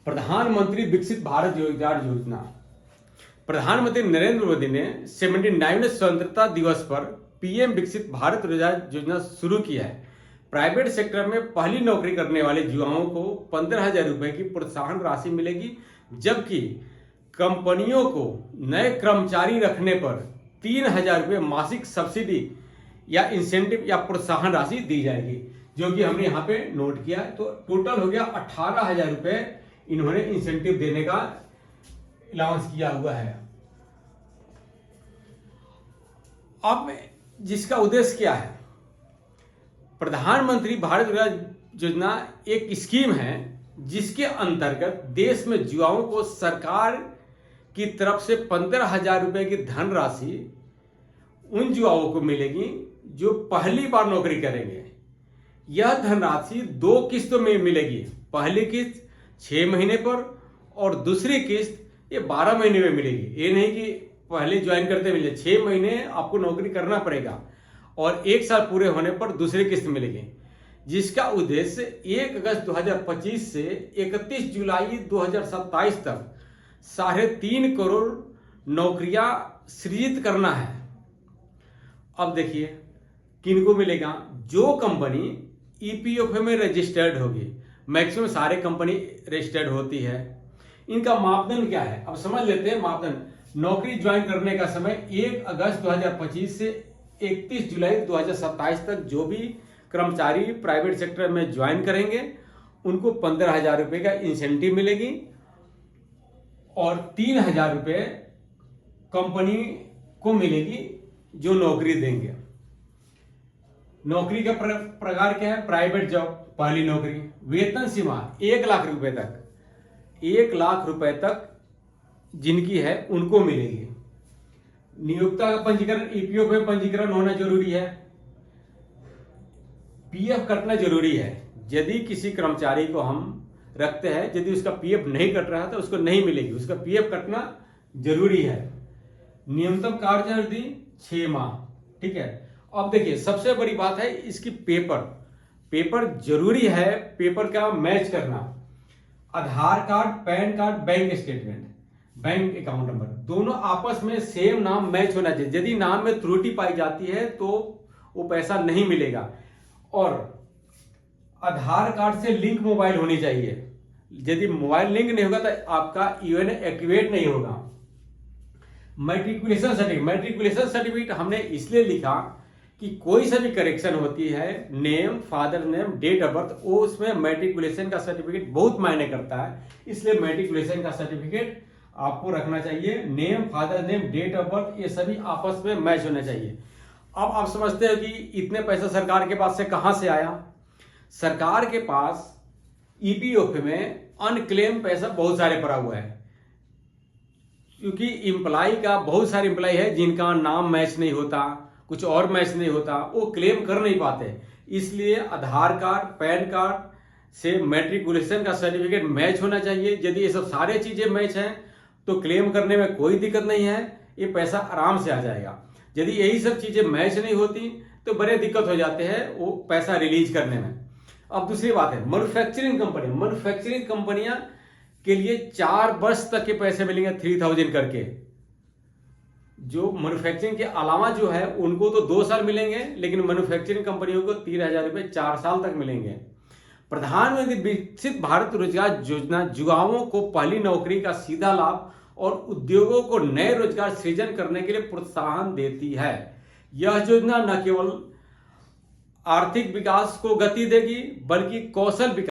प्रधानमंत्री विकसित भारत रोजगार योजना। प्रधानमंत्री नरेंद्र मोदी ने 79वें स्वतंत्रता दिवस पर पीएम विकसित भारत रोजगार योजना शुरू की है। प्राइवेट सेक्टर में पहली नौकरी करने वाले युवाओं को 15,000 रुपए की प्रोत्साहन राशि मिलेगी, जबकि कंपनियों को नए कर्मचारी रखने पर 3,000 रुपये मासिक सब्सिडी या इंसेंटिव या प्रोत्साहन राशि दी जाएगी, जो कि हमने यहाँ पे नोट किया। तो टोटल हो गया 18,000 रुपये इन्होंने इंसेंटिव देने का अलाउंस किया हुआ है। अब जिसका उद्देश्य क्या है, प्रधानमंत्री भारत रोजगार योजना एक स्कीम है जिसके अंतर्गत देश में युवाओं को सरकार की तरफ से 15,000 रुपए की धनराशि उन युवाओं को मिलेगी जो पहली बार नौकरी करेंगे। यह धनराशि 2 किस्तों में मिलेगी। पहली किस्त 6 महीने पर और दूसरी किस्त ये 12 महीने में मिलेगी। ये नहीं कि पहले ज्वाइन करते मिले, 6 महीने आपको नौकरी करना पड़ेगा और 1 साल पूरे होने पर दूसरी किस्त मिलेगी, जिसका उद्देश्य 1 अगस्त 2025 से 31 जुलाई 2027 तक 3.5 करोड़ नौकरियां सृजित करना है। अब देखिए किनको मिलेगा। जो कंपनी ईपीएफओ में रजिस्टर्ड होगी, मैक्सिमम सारे कंपनी रजिस्टर्ड होती है। इनका मापदंड क्या है, अब समझ लेते हैं मापदंड। नौकरी ज्वाइन करने का समय 1 अगस्त 2025 से 31 जुलाई 2027 तक जो भी कर्मचारी प्राइवेट सेक्टर में ज्वाइन करेंगे उनको 15,000 रुपये का इंसेंटिव मिलेगी और 3,000 रुपये कंपनी को मिलेगी जो नौकरी देंगे। नौकरी का प्रकार क्या है, प्राइवेट जॉब पहली नौकरी। वेतन सीमा 1 लाख रुपए तक, 1 लाख रुपए तक जिनकी है उनको मिलेगी। नियोक्ता का पंजीकरण ईपीएफ में पंजीकरण होना जरूरी है। पीएफ कटना जरूरी है। यदि किसी कर्मचारी को हम रखते हैं, यदि उसका पीएफ नहीं कट रहा तो उसको नहीं मिलेगी, उसका पीएफ कटना जरूरी है। न्यूनतम कार्य अवधि 6 माह। ठीक है। अब देखिए सबसे बड़ी बात है इसकी पेपर जरूरी है। पेपर का मैच करना, Aadhaar card, PAN card, bank statement, bank account number, दोनों आपस में सेम नाम मैच होना चाहिए। यदि नाम में त्रुटि पाई जाती है तो वो पैसा नहीं मिलेगा। और आधार कार्ड से लिंक मोबाइल होनी चाहिए। यदि मोबाइल लिंक नहीं होगा तो आपका यूएन एक्टिवेट नहीं होगा। मैट्रिकुलेशन सर्टिफिकेट हमने इसलिए लिखा कि कोई सा भी करेक्शन होती है, name, father name, date of birth, वो उसमें मैट्रिकुलेशन का सर्टिफिकेट बहुत मायने करता है। इसलिए मैट्रिकुलेशन का सर्टिफिकेट आपको रखना चाहिए। Name, father name, date of birth, ये सभी आपस में मैच होना चाहिए। अब आप समझते हैं कि इतने पैसा सरकार के पास से कहां से आया। सरकार के पास ईपीएफ में अनक्लेम पैसा बहुत सारे पड़ा हुआ है, क्योंकि एम्प्लॉय का बहुत सारे एम्प्लॉय है जिनका नाम मैच नहीं होता, कुछ और मैच नहीं होता, वो क्लेम कर नहीं पाते। इसलिए आधार कार्ड, पैन कार्ड से मैट्रिकुलेशन का सर्टिफिकेट मैच होना चाहिए। यदि ये सब सारे चीजें मैच हैं तो क्लेम करने में कोई दिक्कत नहीं है, ये पैसा आराम से आ जाएगा। यदि यही सब चीजें मैच नहीं होती तो बड़े दिक्कत हो जाते हैं वो पैसा रिलीज करने में। अब दूसरी बात है मैन्युफैक्चरिंग कंपनियां के लिए 4 वर्ष तक के पैसे मिलेंगे 3,000 करके। जो मैन्युफैक्चरिंग के अलावा जो है उनको तो 2 साल मिलेंगे, लेकिन मैन्युफैक्चरिंग कंपनियों को 3,000 रुपये 4 साल तक मिलेंगे। प्रधानमंत्री विकसित भारत रोजगार योजना युवाओं को पहली नौकरी का सीधा लाभ और उद्योगों को नए रोजगार सृजन करने के लिए प्रोत्साहन देती है। यह योजना न केवल आर्थिक विकास को गति देगी बल्कि कौशल विकास